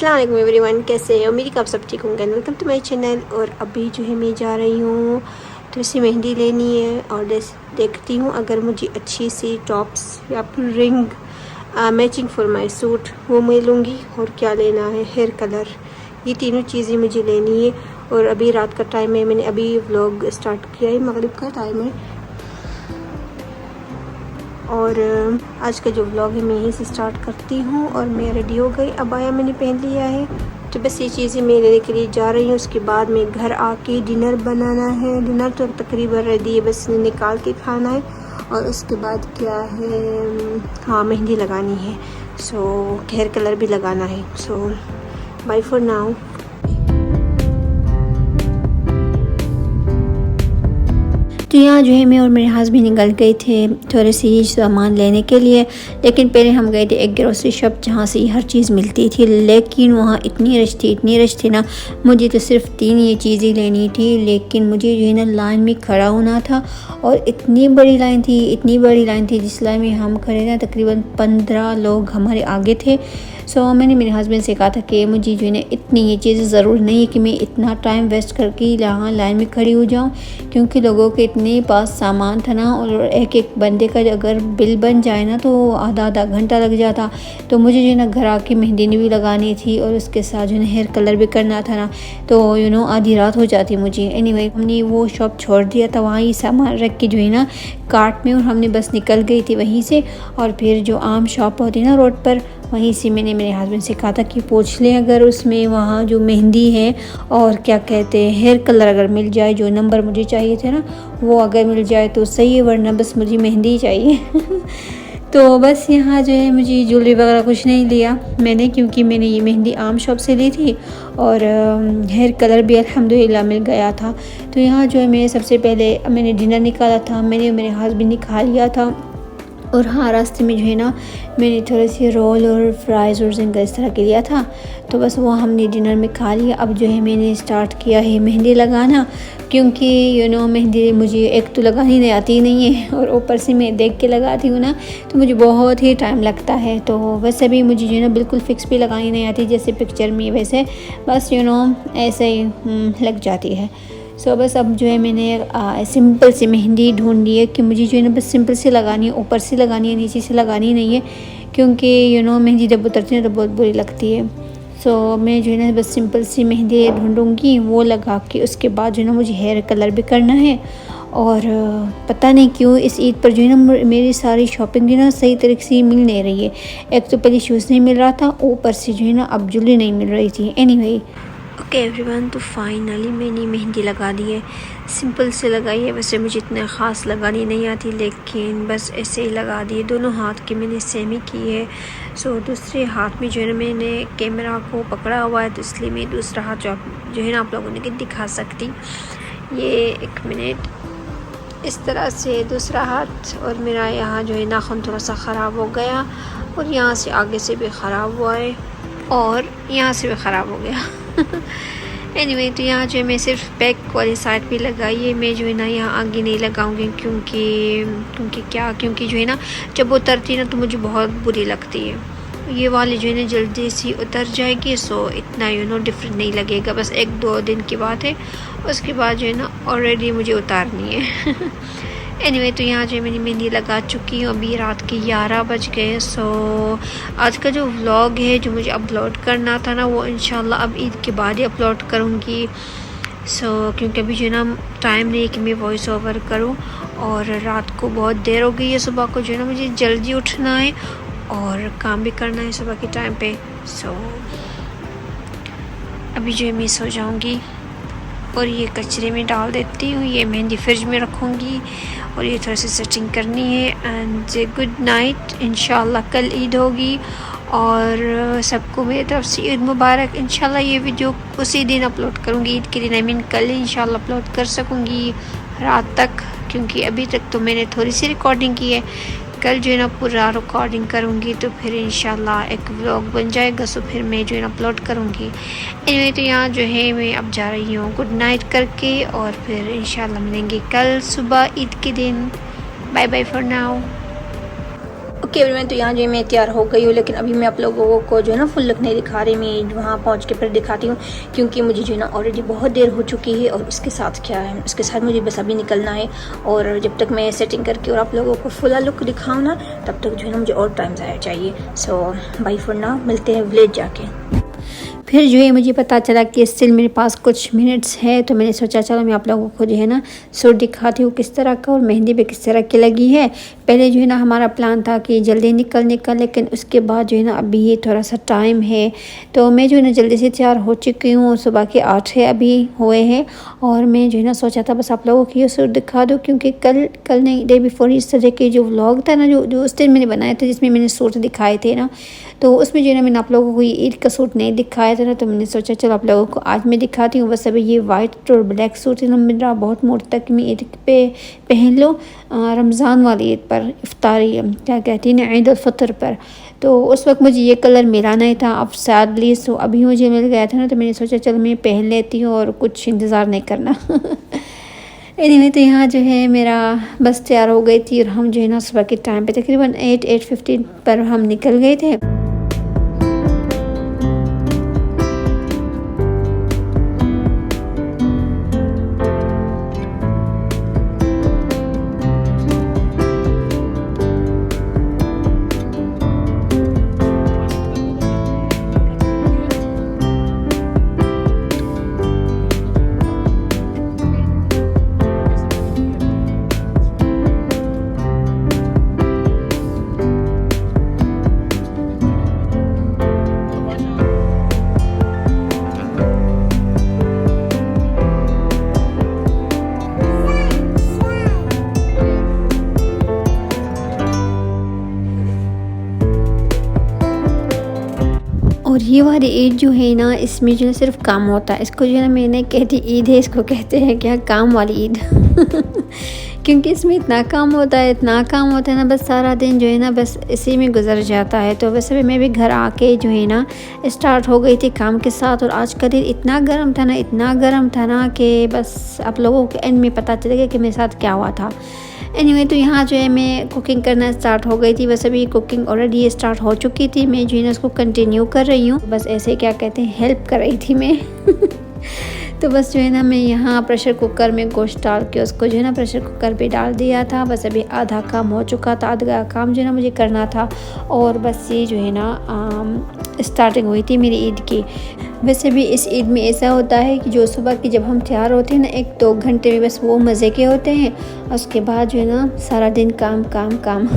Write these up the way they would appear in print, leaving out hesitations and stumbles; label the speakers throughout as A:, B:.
A: अस्सलाम वालेकुम एवरीवन, कैसे हैं? उम्मीद है कि आप सब ठीक होंगे। Welcome to my channel. और अभी जो है मैं जा रही हूँ तो सी मेहंदी लेनी है और देखती हूँ अगर मुझे अच्छी सी टॉप्स या फिर ring matching for my suit वो मैं लूँगी। और क्या लेना है, हेयर कलर, ये तीनों चीज़ें मुझे लेनी है। और अभी रात का टाइम है, मैंने अभी व्लॉग स्टार्ट किया है, मगरिब का टाइम है। और आज का जो व्लॉग है मैं यहीं से स्टार्ट करती हूँ। और मैं रेडी हो गई, अबाया मैंने पहन लिया है, तो बस ये चीज़ें मैं लेने के लिए जा रही हूँ। उसके बाद मैं घर आके डिनर बनाना है। डिनर तो तकरीबन रेडी है, बस निकाल के खाना है। और उसके बाद क्या है, हाँ मेहंदी लगानी है, सो हेयर कलर भी लगाना है। सो बाय फॉर नाउ। तो यहाँ जो है मैं और मेरे हस्बैंड निकल गए थे थोड़े से सामान लेने के लिए। लेकिन पहले हम गए थे एक ग्रोसरी शॉप जहाँ से हर चीज़ मिलती थी, लेकिन वहाँ इतनी रश थी ना। मुझे तो सिर्फ 3 ये चीज़ें लेनी थी, लेकिन मुझे जो है ना लाइन में खड़ा होना था। और इतनी बड़ी लाइन थी जिस लाइन में हम खड़े थे तकरीबन 15 लोग हमारे आगे थे। सो मैंने मेरे हस्बैंड से कहा था कि मुझे जो है ना इतनी ये चीज़ें ज़रूर नहीं है कि मैं इतना टाइम वेस्ट करके यहाँ लाइन में खड़ी हो जाऊँ, क्योंकि लोगों के इतने पास सामान था ना। और एक एक बंदे का अगर बिल बन जाए ना तो आधा घंटा लग जाता। तो मुझे जो है ना घर आके मेहंदी भी लगानी थी और उसके साथ जो है हेयर कलर भी करना था ना, तो आधी रात हो जाती मुझे। एनीवे हमने वो शॉप छोड़ दिया था, वहाँ ही सामान रख के जो है ना कार्ट में, और हमने बस निकल गई थी वहीं से। और फिर जो आम शॉप होती ना रोड पर, वहीं से मैंने मेरे हस्बैंड से कहा था कि पूछ लें अगर उसमें वहाँ जो मेहंदी है और क्या कहते हैं हेयर कलर अगर मिल जाए, जो नंबर मुझे चाहिए थे ना वो अगर मिल जाए तो सही है, वरना बस मुझे मेहंदी ही चाहिए। तो बस यहाँ जो है मुझे ज्वेलरी वगैरह कुछ नहीं लिया मैंने, क्योंकि मैंने ये मेहंदी आम शॉप से ली थी। और हेयर कलर भी अल्हम्दुलिल्लाह मिल गया था। तो यहाँ जो है मैं सबसे पहले मैंने डिनर निकाला था, मैंने मेरे हस्बैंड ने खा लिया था। और हाँ, रास्ते में जो है ना मैंने थोड़े से रोल और फ्राइज़ और जिंगर इस तरह के लिया था, तो बस वो हमने डिनर में खा लिया। अब जो है मैंने स्टार्ट किया है मेहंदी लगाना, क्योंकि मेहंदी मुझे एक तो लगानी नहीं आती नहीं है, और ऊपर से मैं देख के लगाती हूँ ना तो मुझे बहुत ही टाइम लगता है। तो वैसे भी मुझे जो है ना बिल्कुल फ़िक्स भी लगानी नहीं आती जैसे पिक्चर में, वैसे बस ऐसे ही लग जाती है। सो बस अब जो है मैंने सिंपल सी मेहंदी ढूंढ ली है कि मुझे जो है ना बस सिंपल से लगानी है, ऊपर से लगानी है, नीचे से लगानी नहीं है, क्योंकि मेहंदी जब उतरती है तो बहुत बुरी लगती है। सो मैं जो है ना बस सिंपल सी मेहंदी ढूंढूंगी, वो लगा के उसके बाद जो है ना मुझे हेयर कलर भी करना है। और पता नहीं क्यों इस ईद पर जो है ना मेरी सारी शॉपिंग जो है ना सही तरीके से मिल नहीं रही है। एक तो पहले शूज़ नहीं मिल रहा था, ऊपर से जो है ना अब ज्वेलरी नहीं मिल रही थी। एनीवे ओके एवरीवन, तो फाइनली मैंने मेहंदी लगा दी है। सिंपल से लगाई है, वैसे मुझे इतना ख़ास लगानी नहीं आती, लेकिन बस ऐसे ही लगा दी है। दोनों हाथ की मैंने सेम ही की है। सो दूसरे हाथ में जो है ना मैंने कैमरा को पकड़ा हुआ है, तो इसलिए मैं दूसरा हाथ जो है ना आप लोगों ने दिखा सकती। ये 1 मिनट, इस तरह से दूसरा हाथ। और मेरा यहाँ जो है नाखून थोड़ा सा ख़राब हो गया, और यहाँ से आगे से भी ख़राब हुआ है, और यहाँ से भी ख़राब हो गया। एनीवे तो यहाँ जो है मैं सिर्फ बैक वाली साइड पे लगाई है। मैं जो है ना यहाँ आगे नहीं लगाऊंगी, क्योंकि जो है ना जब उतरती है ना तो मुझे बहुत बुरी लगती है। ये वाली जो है ना जल्दी सी उतर जाएगी, सो इतना डिफरेंट नहीं लगेगा। बस 1-2 दिन की बात है, उसके बाद जो है ना ऑलरेडी मुझे उतारनी है। एनीवे तो यहाँ जो है मैंने मेहंदी लगा चुकी हूँ। अभी रात के 11 बज गए। सो आज का जो व्लॉग है जो मुझे अपलोड करना था ना, वो इंशाल्लाह अब ईद के बाद ही अपलोड करूँगी। सो क्योंकि अभी जो है ना टाइम नहीं है कि मैं वॉइस ओवर करूँ, और रात को बहुत देर हो गई है। सुबह को जो है ना मुझे जल्दी उठना है और काम भी करना है सुबह के टाइम पे। सो अभी जो है मैं सो जाऊँगी, और ये कचरे में डाल देती हूँ। ये मेहंदी फ्रिज में रखूँगी, और ये थोड़ी सी सेटिंग करनी है। And good night. इंशाल्लाह कल ईद होगी, और सबको मेरी तरफ से ईद मुबारक। इंशाल्लाह ये वीडियो उसी दिन अपलोड करूँगी, ईद के दिन, आई मीन कल इंशाल्लाह अपलोड कर सकूँगी रात तक, क्योंकि अभी तक तो मैंने थोड़ी सी रिकॉर्डिंग की है। कल जो है ना पूरा रिकॉर्डिंग करूँगी, तो फिर इंशाल्लाह एक व्लॉग बन जाएगा। सो फिर मैं जो है ना अपलोड करूँगी। एनीवे तो यहाँ जो है मैं अब जा रही हूँ गुड नाइट करके, और फिर इंशाल्लाह मिलेंगे कल सुबह ईद के दिन। Bye bye for now. Okay everyone, तो यहाँ जो मैं तैयार हो गई हूँ, लेकिन अभी मैं आप लोगों को जो है ना फुल लुक नहीं दिखा रही। मैं वहाँ पहुँच के फिर दिखाती हूँ, क्योंकि मुझे जो है ना ऑलरेडी बहुत देर हो चुकी है। और उसके साथ क्या है, उसके साथ मुझे बस अभी निकलना है। और जब तक मैं सेटिंग करके और आप लोगों को फुल लुक दिखाऊँ ना, तब तक जो है ना मुझे और टाइम ज़ाया चाहिए। सो बाय फॉर नाउ, मिलते हैं विलेज जाके। फिर जो है मुझे पता चला कि स्टिल मेरे पास कुछ मिनट्स है, तो मैंने सोचा चलो मैं आप लोगों को जो है ना सूट दिखाती हूँ किस तरह का और मेहंदी पे किस तरह की लगी है। पहले जो है ना हमारा प्लान था कि जल्दी निकलने का, लेकिन उसके बाद जो है ना अभी ये थोड़ा सा टाइम है, तो मैं जो है ना जल्दी से तैयार हो चुकी हूँ। सुबह के 8 है अभी हुए हैं, और मैं जो है ना सोचा था बस आप लोगों को ये सूट दिखा दूँ, क्योंकि कल नहीं, डे बिफोर इस तरह के जो व्लॉग था ना, जो उस दिन मैंने बनाए थे जिसमें मैंने सूट दिखाए थे ना, तो उसमें जो है ना मैंने आप लोगों को ये ईद का सूट नहीं दिखाया था ना, तो मैंने सोचा चलो आप लोगों को आज मैं दिखाती हूँ। बस अभी ये वाइट और ब्लैक सूट है ना मेरा बहुत मोड़ तक मैं ईद पे पहन लो, रमज़ान वाली ईद पर, इफ्तारी क्या कहती है ना, ईद उल फितर पर। तो उस वक्त मुझे ये कलर मिला नहीं था, अब सैडली सो अभी मुझे मिल गया था ना, तो मैंने सोचा चलो मैं पहन लेती हूँ और कुछ इंतज़ार नहीं करना। एनीवे, तो यहाँ जो है मेरा बस तैयार हो गई थी, और हम जो है ना सुबह के टाइम पे तकरीबन 8:15 पर हम निकल गए थे। और ये वाली ईद जो है ना, इसमें जो है सिर्फ काम होता है। इसको जो है ना मैं नहीं कहती ईद है, इसको कहते हैं क्या, काम वाली ईद। क्योंकि इसमें इतना काम होता है, इतना काम होता है ना, बस सारा दिन जो है ना बस इसी में गुजर जाता है। तो बस अभी मैं भी घर आके जो है ना स्टार्ट हो गई थी काम के साथ। और आज का दिन इतना गर्म था ना, इतना गर्म था ना कि बस आप लोगों के एंड में पता चलेगा कि मेरे साथ क्या हुआ था। एनीवे, तो यहाँ जो है मैं कुकिंग करना स्टार्ट हो गई थी। बस अभी कुकिंग ऑलरेडी स्टार्ट हो चुकी थी, मैं जो है ना उसको कंटिन्यू कर रही हूँ, बस ऐसे क्या कहते हैं हेल्प कर रही थी मैं। तो बस जो है ना मैं यहाँ प्रेशर कुकर में गोश्त डाल के उसको जो है ना प्रेशर कुकर पे डाल दिया था। बस अभी आधा काम हो चुका था, आधा काम जो है ना मुझे करना था। और बस ये जो है ना स्टार्टिंग हुई थी मेरी ईद की। वैसे भी इस ईद में ऐसा होता है कि जो सुबह की जब हम तैयार होते हैं ना, 1-2 घंटे में बस वो मज़े के होते हैं, और उसके बाद जो है ना सारा दिन काम काम काम।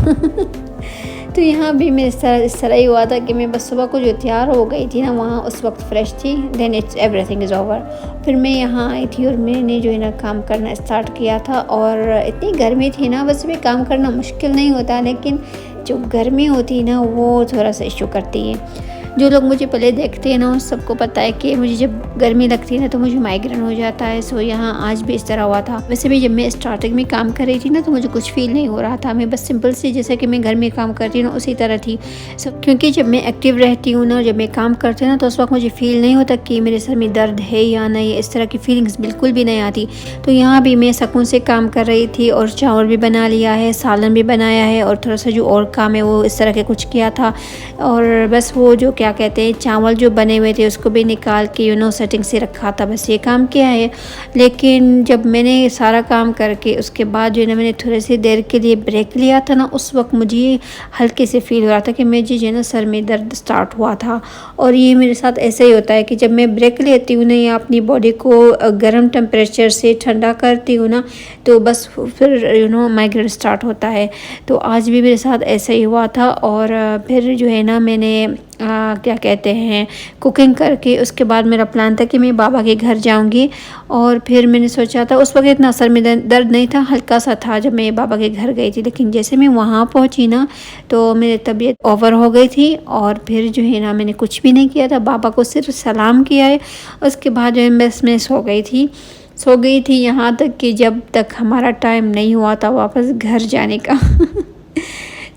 A: तो यहाँ भी मेरे इस तरह ही हुआ था कि मैं बस सुबह को जो तैयार हो गई थी ना, वहाँ उस वक्त फ्रेश थी, then it's everything is over. फिर मैं यहाँ आई थी और मैंने जो है ना काम करना स्टार्ट किया था। और इतनी गर्मी थी ना, वैसे भी काम करना मुश्किल नहीं होता, लेकिन जो गर्मी होती है ना वो थोड़ा सा इशू करती है। जो लोग मुझे पहले देखते हैं ना, उन सबको पता है कि मुझे जब गर्मी लगती है ना तो मुझे माइग्रेन हो जाता है। सो यहाँ आज भी इस तरह हुआ था। वैसे भी जब मैं स्टार्टिंग में काम कर रही थी ना, तो मुझे कुछ फील नहीं हो रहा था, मैं बस सिंपल सी जैसे कि मैं घर में काम करती हूँ ना उसी तरह थी। सो क्योंकि जब मैं एक्टिव रहती हूँ ना, जब मैं काम करती हूँ ना, तो उस वक्त मुझे फील नहीं होता कि मेरे सर में दर्द है या नहीं, इस तरह की फीलिंग्स बिल्कुल भी नहीं आती। तो यहाँ भी मैं सुकून से काम कर रही थी, और चावल भी बना लिया है, सालन भी बनाया है, और थोड़ा सा जो और काम है वो इस तरह के कुछ किया था। और बस वो जो क्या कहते हैं चावल जो बने हुए थे उसको भी निकाल के सेटिंग से रखा था, बस ये काम किया है। लेकिन जब मैंने सारा काम करके उसके बाद जो है ना मैंने थोड़ी सी देर के लिए ब्रेक लिया था ना, उस वक्त मुझे हल्के से फील हो रहा था कि मुझे जो है ना सर में दर्द स्टार्ट हुआ था। और ये मेरे साथ ऐसे ही होता है कि जब मैं ब्रेक लेती हूँ ना, या अपनी बॉडी को गर्म टेम्परेचर से ठंडा करती हूँ ना, तो बस फिर माइग्रेन स्टार्ट होता है। तो आज भी मेरे साथ ऐसा ही हुआ था। और फिर जो है ना मैंने क्या कहते हैं कुकिंग करके उसके बाद मेरा प्लान था कि मैं बाबा के घर जाऊंगी। और फिर मैंने सोचा था, उस वक्त इतना सर में दर्द नहीं था, हल्का सा था जब मैं बाबा के घर गई थी, लेकिन जैसे मैं वहाँ पहुँची ना तो मेरी तबीयत ओवर हो गई थी। और फिर जो है ना मैंने कुछ भी नहीं किया था, बाबा को सिर्फ सलाम किया है। उसके बाद जो है बस मैं सो गई थी यहाँ तक कि जब तक हमारा टाइम नहीं हुआ था वापस घर जाने का।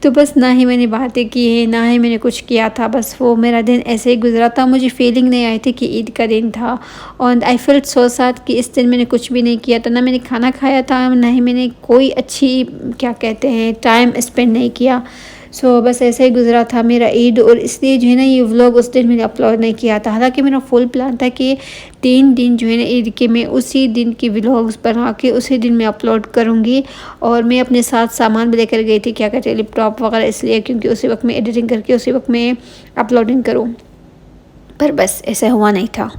A: तो बस ना ही मैंने बातें की है, ना ही मैंने कुछ किया था, बस वो मेरा दिन ऐसे ही गुजरा था। मुझे फीलिंग नहीं आई थी कि ईद का दिन था। और आई फील्ट सो सैड कि इस दिन मैंने कुछ भी नहीं किया था, ना मैंने खाना खाया था, ना ही मैंने कोई अच्छी क्या कहते हैं टाइम स्पेंड नहीं किया। सो बस ऐसे ही गुजरा था मेरा ईद, और इसलिए जो है ना ये व्लॉग उस दिन मैंने अपलोड नहीं किया था। हालांकि मेरा फुल प्लान था कि 3 दिन जो है ना ईद के मैं उसी दिन की व्लॉग्स बना के उसी दिन मैं अपलोड करूँगी। और मैं अपने साथ सामान भी लेकर गई थी, क्या कहते हैं, लैपटॉप वगैरह, इसलिए क्योंकि उसी वक्त मैं एडिटिंग करके उसी वक्त मैं अपलोडिंग करूँ, पर बस ऐसा हुआ नहीं था।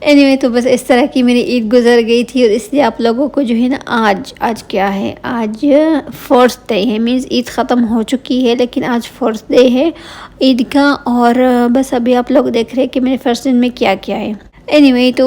A: एनीवे तो बस इस तरह की मेरी ईद गुजर गई थी, और इसलिए आप लोगों को जो है ना आज क्या है, आज फर्स्ट डे है, मीन्स ईद ख़त्म हो चुकी है लेकिन आज फर्स्ट डे है ईद का। और बस अभी आप लोग देख रहे हैं कि मेरे फर्स्ट दिन में क्या क्या है। एनीवे तो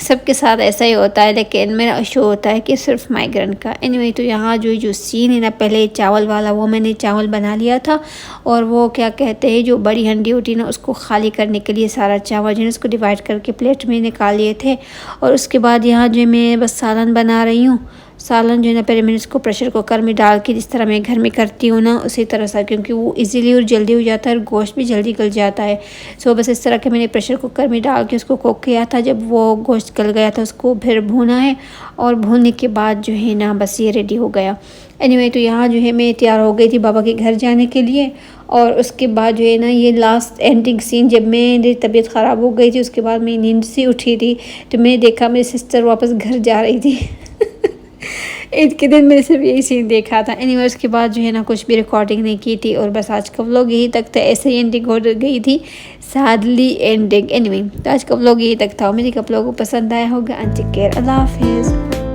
A: सबके साथ ऐसा ही होता है, लेकिन मेरा इशू होता है कि सिर्फ माइग्रेन का। एनीवे तो यहाँ जो सीन है ना, पहले चावल वाला, वो मैंने चावल बना लिया था, और वो क्या कहते हैं जो बड़ी हंडी होती है ना, उसको खाली करने के लिए सारा चावल जो है उसको डिवाइड करके प्लेट में निकाल लिए थे। और उसके बाद यहाँ जो मैं बस सालन बना रही हूँ। सालन जो है ना, पहले मैंने इसको प्रेशर कुकर में डाल के, जिस तरह मैं घर में करती हूँ ना उसी तरह सा, क्योंकि वो इजीली और जल्दी हो जाता है और गोश्त भी जल्दी गल जाता है। सो बस इस तरह के मैंने प्रेशर कुकर में डाल के उसको कुक किया था। जब वो गोश्त गल गया था उसको फिर भूना है, और भूनने के बाद जो है ना बस ये रेडी हो गया। एनीवे तो यहाँ जो है मैं तैयार हो गई थी बाबा के घर जाने के लिए। और उसके बाद जो है ना ये लास्ट एंडिंग सीन, जब मेरी तबीयत ख़राब हो गई थी उसके बाद मैं नींद से उठी थी, तो मैंने देखा मेरी सिस्टर वापस घर जा रही थी। ईद के दिन मैंने सिर्फ यही सीन देखा था। एनीवे उसके बाद जो है ना कुछ भी रिकॉर्डिंग नहीं की थी, और बस आज का व्लॉग यही तक था। ऐसे ही एंडिंग हो गई थी, सैडली एंडिंग। एनीवे तो आज का व्लॉग यही तक था। मेरी आप लोगों को पसंद आया होगा। टेक केयर, अल्लाह हाफिज़।